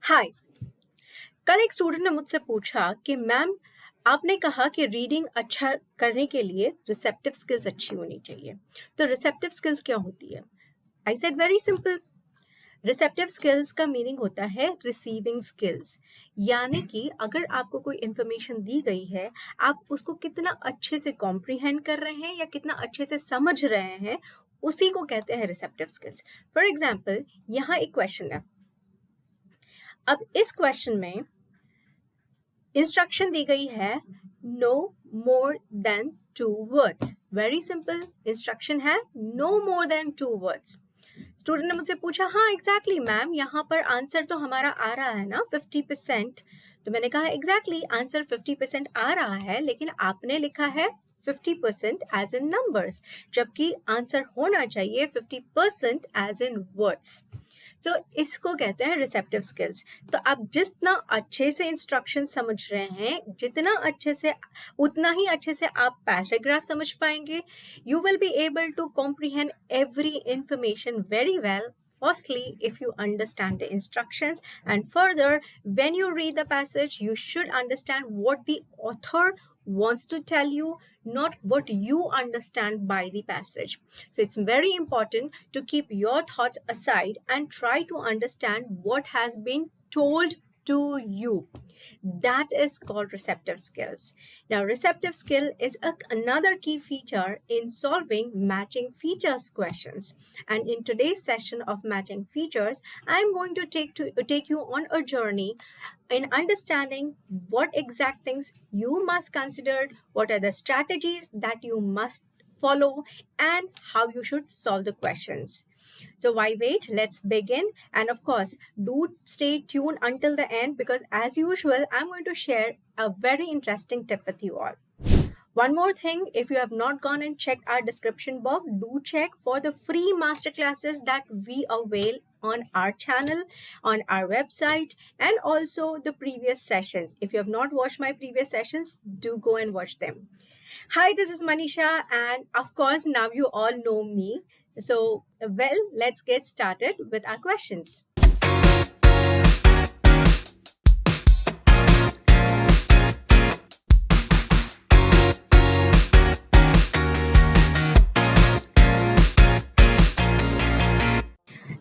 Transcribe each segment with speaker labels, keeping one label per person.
Speaker 1: हाय। कल एक स्टूडेंट ने मुझसे पूछा कि मैम, आपने कहा कि रीडिंग अच्छा करने के लिए रिसेप्टिव स्किल्स अच्छी होनी चाहिए। तो रिसेप्टिव स्किल्स क्या होती है? I said very simple. Receptive skills का मीनिंग होता है रिसीविंग स्किल्स, यानी कि अगर आपको कोई इंफॉर्मेशन दी गई है, आप उसको कितना अच्छे से कॉम्प्रिहेंड कर रहे हैं या कितना अच्छे से समझ रहे हैं, उसी को कहते हैं रिसेप्टिव स्किल्स। फॉर एग्जाम्पल, यहाँ एक क्वेश्चन है। अब इस क्वेश्चन में इंस्ट्रक्शन दी गई है no more than 2 words. Very simple instruction है, no more than 2 words. Student ने मुझसे पूछा, हाँ एग्जैक्टली मैम, यहाँ पर आंसर तो हमारा आ रहा है ना 50%। तो मैंने कहा एग्जैक्टली आंसर 50% आ रहा है, लेकिन आपने लिखा है 50% एज इन नंबर्स, जबकि आंसर होना चाहिए 50% एज इन वर्ड्स। सो इसको कहते हैं रिसेप्टिव स्किल्स। तो आप जितना अच्छे से इंस्ट्रक्शन समझ रहे हैं, उतना ही अच्छे से आप पैराग्राफ समझ पाएंगे। You will be able to comprehend every information very well. Firstly, if you understand the instructions, and further, when you read the passage, you should understand what the author wants to tell you, not what you understand by the passage. So it's very important to keep your thoughts aside and try to understand what has been told to you. That is called receptive skills. Now, receptive skill is another key feature in solving matching features questions. And in today's session of matching features, I'm going to take you on a journey in understanding what exact things you must consider, what are the strategies that you must follow, and how you should solve the questions. So why wait? Let's begin. And of course, do stay tuned until the end, because as usual, I'm going to share a very interesting tip with you all. One more thing, if you have not gone and checked our description box, do check for the free masterclasses that we avail on our channel, on our website, and also the previous sessions. If you have not watched my previous sessions, do go and watch them. Hi, this is Manisha, and of course, now you all know me. So, well, let's get started with our questions.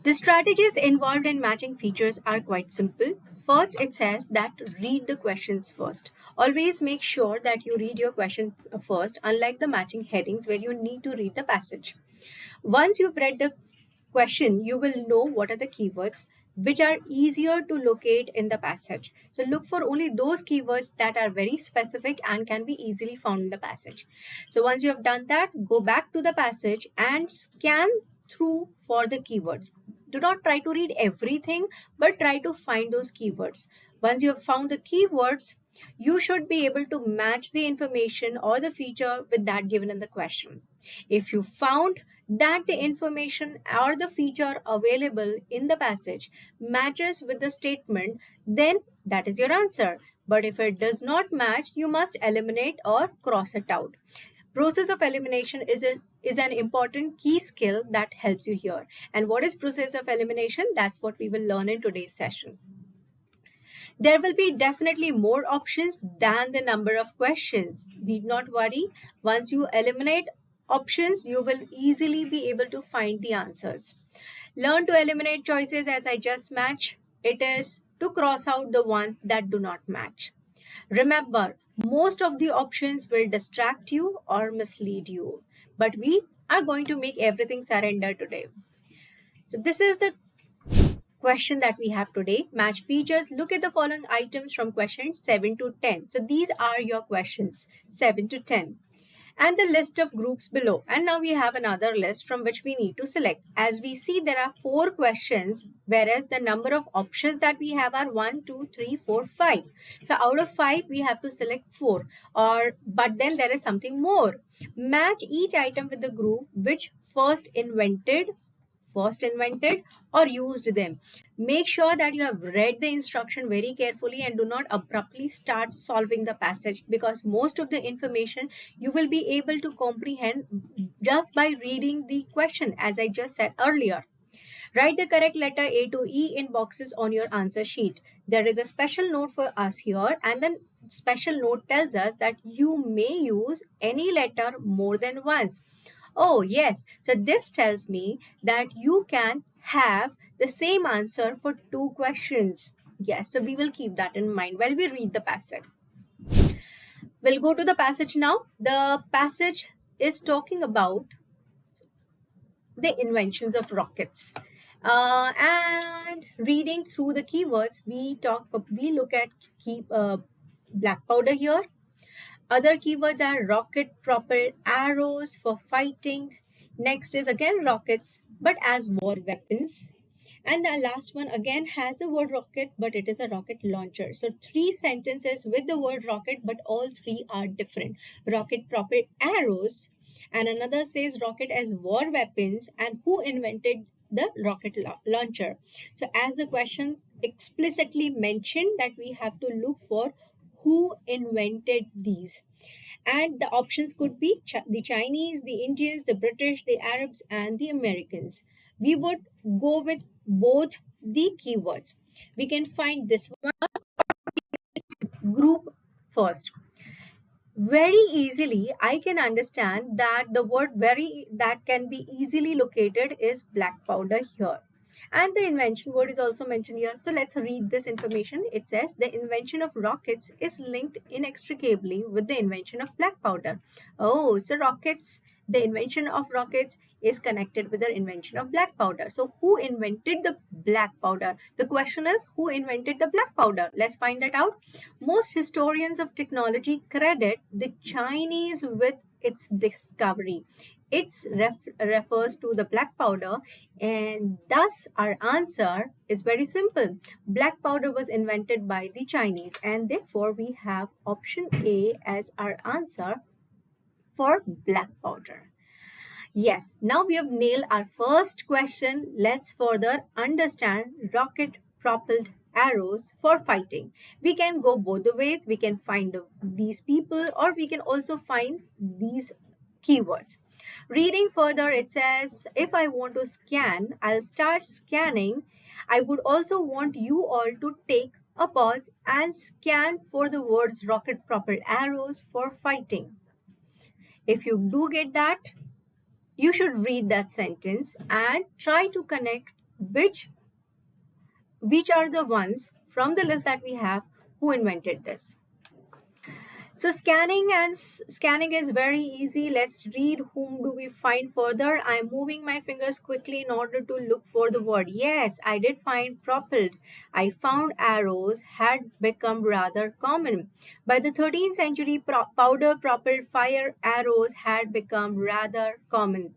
Speaker 1: The strategies involved in matching features are quite simple. First, it says that read the questions first. Always make sure that you read your question first, unlike the matching headings where you need to read the passage. Once you've read the question, you will know what are the keywords which are easier to locate in the passage. So look for only those keywords that are very specific and can be easily found in the passage. So once you have done that, go back to the passage and scan through for the keywords. Do not try to read everything, but try to find those keywords. Once you have found the keywords, you should be able to match the information or the feature with that given in the question. If you found that the information or the feature available in the passage matches with the statement, then that is your answer. But if it does not match, you must eliminate or cross it out. Process of elimination is an important key skill that helps you here. And what is process of elimination? That's what we will learn in today's session. There will be definitely more options than the number of questions. Need not worry. Once you eliminate options, you will easily be able to find the answers. Learn to eliminate choices as I just matched. It is to cross out the ones that do not match. Remember, most of the options will distract you or mislead you, but we are going to make everything surrender today. So this is the question that we have today. Match features. Look at the following items from questions 7 to 10. So these are your questions 7 to 10. And the list of groups below. And now we have another list from which we need to select. As we see, there are 4 questions, whereas the number of options that we have are 1, 2, 3, 4, 5. So out of 5, we have to select 4. But then there is something more. Match each item with the group which first invented or used them. Make sure that you have read the instruction very carefully and do not abruptly start solving the passage, because most of the information you will be able to comprehend just by reading the question, as I just said earlier. Write the correct letter A to E in boxes on your answer sheet. There is a special note for us here, and then special note tells us that you may use any letter more than once. Oh, yes. So this tells me that you can have the same answer for two questions. Yes, so we will keep that in mind while we read the passage. We'll go to the passage now. The passage is talking about the inventions of rockets. And reading through the keywords, we look at black powder here. Other keywords are rocket propelled arrows for fighting. Next is again rockets, but as war weapons. And the last one again has the word rocket, but it is a rocket launcher. So three sentences with the word rocket, but all three are different. Rocket propelled arrows, and another says rocket as war weapons, and who invented the rocket launcher. So as the question explicitly mentioned that we have to look for who invented these, and the options could be the Chinese, the Indians, the British, the Arabs, and the Americans. We would go with both the keywords. We can find this one group first. Very easily I can understand that the word very that can be easily located is black powder here, and the invention word is also mentioned here. So let's read this information. It says the invention of rockets is linked inextricably with the invention of black powder. Oh, so rockets, the invention of rockets is connected with the invention of black powder. So who invented the black powder? The question is, who invented the black powder? Let's find that out. Most historians of technology credit the Chinese with its discovery. It refers to the black powder, and thus our answer is very simple. Black powder was invented by the Chinese, and therefore we have option A as our answer for black powder. Yes, now we have nailed our first question. Let's further understand rocket propelled arrows for fighting. We can go both the ways. We can find these people, or we can also find these keywords. Reading further, it says, if I want to scan, I'll start scanning. I would also want you all to take a pause and scan for the words rocket propelled arrows for fighting. If you do get that, you should read that sentence and try to connect which are the ones from the list that we have who invented this. So scanning is very easy. Let's read whom do we find further. I'm moving my fingers quickly in order to look for the word. Yes, I did find propelled. I found arrows had become rather common. By the 13th century, powder propelled fire arrows had become rather common.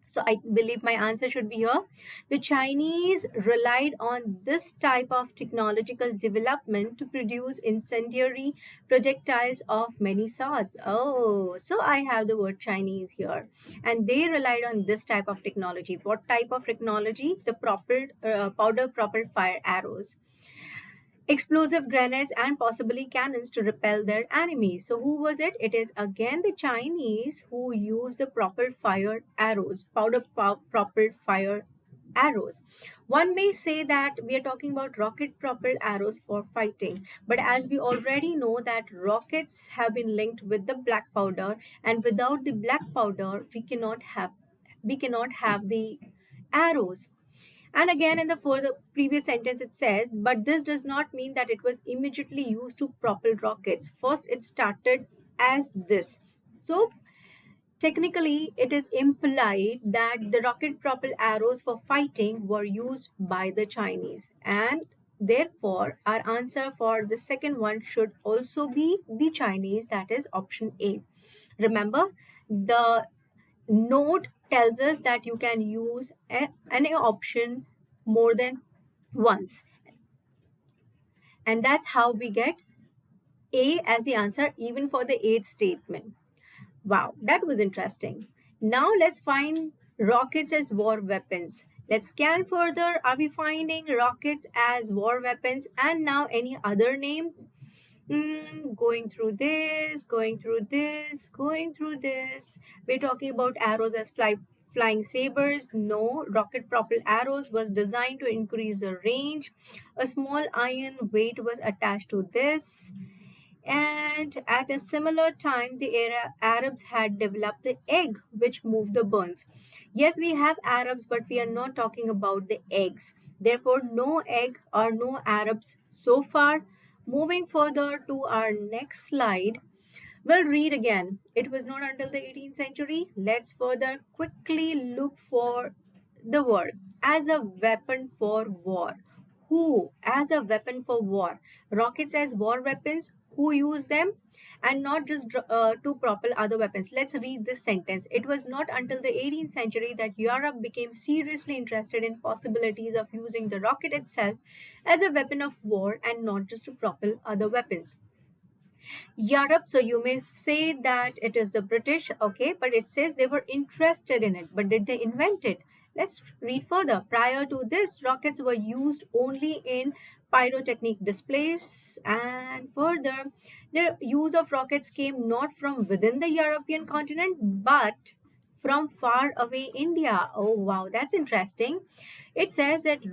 Speaker 1: So I believe my answer should be here. The Chinese relied on this type of technological development to produce incendiary projectiles of many sorts. Oh, so I have the word Chinese here. And they relied on this type of technology. What type of technology? The powder propelled fire arrows, explosive grenades, and possibly cannons to repel their enemies. So who was it? It is again the Chinese who used the propelled fire arrows, propelled fire arrows. One may say that we are talking about rocket propelled arrows for fighting, but as we already know that rockets have been linked with the black powder, and without the black powder we cannot have the arrows. And again, in the further previous sentence, it says, but this does not mean that it was immediately used to propel rockets. First, it started as this. So, technically, it is implied that the rocket propelled arrows for fighting were used by the Chinese. And therefore, our answer for the second one should also be the Chinese, that is option A. Remember, the note tells us that you can use any option more than once, and that's how we get A as the answer even for the eighth statement. Wow, that was interesting. Now let's find rockets as war weapons. Let's scan further. Are we finding rockets as war weapons? And now any other names? Going through this, going through this, going through this. We're talking about arrows as Flying sabers? No. Rocket propelled arrows was designed to increase the range. A small iron weight was attached to this. And at a similar time, the Arabs had developed the egg, which moved the burns. Yes, we have Arabs, but we are not talking about the eggs. Therefore, no egg or no Arabs so far. Moving further to our next slide, we'll read again. It was not until the 18th century. Let's further quickly look for the word as a weapon for war. Who as a weapon for war? Rockets as war weapons. Who used them? And not just to propel other weapons. Let's read this sentence. It was not until the 18th century that Europe became seriously interested in possibilities of using the rocket itself as a weapon of war and not just to propel other weapons. Europe, so you may say that it is the British, okay, but it says they were interested in it. But did they invent it? Let's read further. Prior to this, rockets were used only in pyrotechnic displays, and further, the use of rockets came not from within the European continent but from far away India. Oh wow, that's interesting. It says that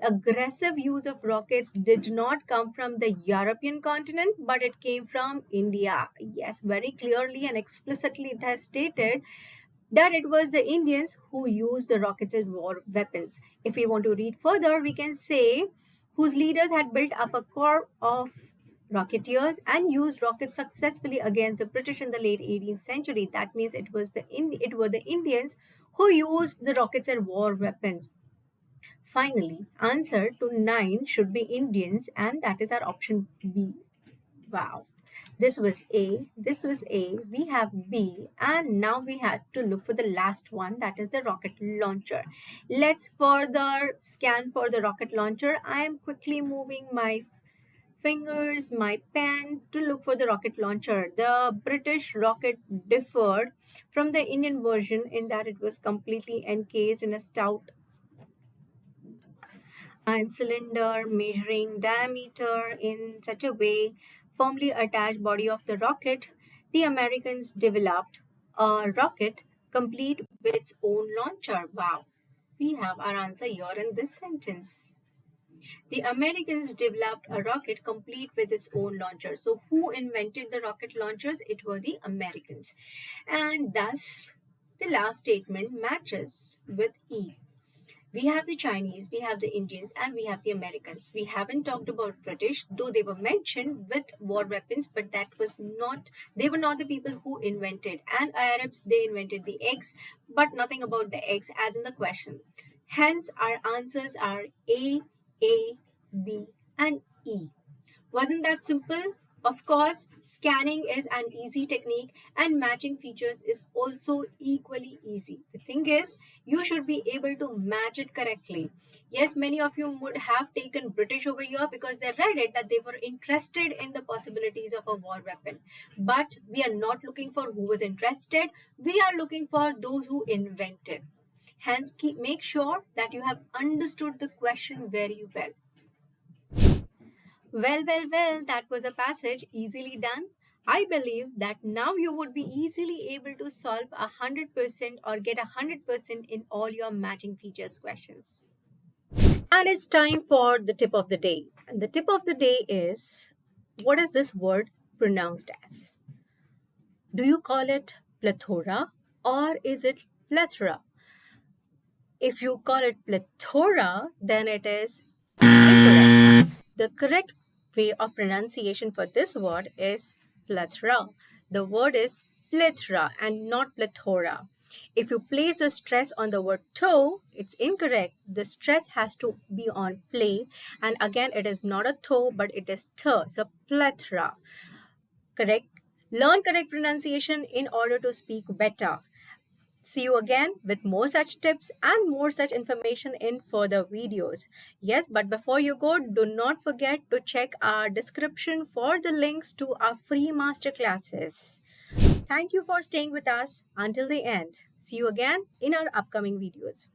Speaker 1: aggressive use of rockets did not come from the European continent, but it came from India. Yes, very clearly and explicitly it has stated that it was the Indians who used the rockets as war weapons. If we want to read further, we can say whose leaders had built up a corps of rocketeers and used rockets successfully against the British in the late 18th century. That means it were the Indians who used the rockets as war weapons. Finally, answer to 9 should be Indians, and that is our option B. Wow. This was A, this was A, we have B, and now we have to look for the last one, that is the rocket launcher. Let's further scan for the rocket launcher. I am quickly moving my fingers, my pen to look for the rocket launcher. The British rocket differed from the Indian version in that it was completely encased in a stout iron cylinder measuring diameter in such a way firmly attached body of the rocket. The Americans developed a rocket complete with its own launcher. Wow, we have our answer here in this sentence. The Americans developed a rocket complete with its own launcher. So who invented the rocket launchers? It were the Americans. And thus the last statement matches with E. We have the Chinese, we have the Indians, and we have the Americans. We haven't talked about British, though they were mentioned with war weapons, but they were not the people who invented. And Arabs, they invented the eggs, but nothing about the eggs as in the question. Hence, our answers are A, B, and E. Wasn't that simple? Of course, scanning is an easy technique and matching features is also equally easy. The thing is, you should be able to match it correctly. Yes, many of you would have taken British over here because they read it that they were interested in the possibilities of a war weapon. But we are not looking for who was interested, we are looking for those who invented. Hence, make sure that you have understood the question very well. Well, that was a passage easily done. I believe that now you would be easily able to solve 100% or get 100% in all your matching features questions. And it's time for the tip of the day. And the tip of the day is, what is this word pronounced as? Do you call it plethora or is it plethora? If you call it plethora, then it is incorrect. The correct way of pronunciation for this word is plethora. The word is plethora and not plethora. If you place the stress on the word toe, it's incorrect. The stress has to be on play, and again it is not a toe but it is th. So plethora. Correct. Learn correct pronunciation in order to speak better. See you again with more such tips and more such information in further videos. Yes, but before you go, do not forget to check our description for the links to our free masterclasses. Thank you for staying with us until the end. See you again in our upcoming videos.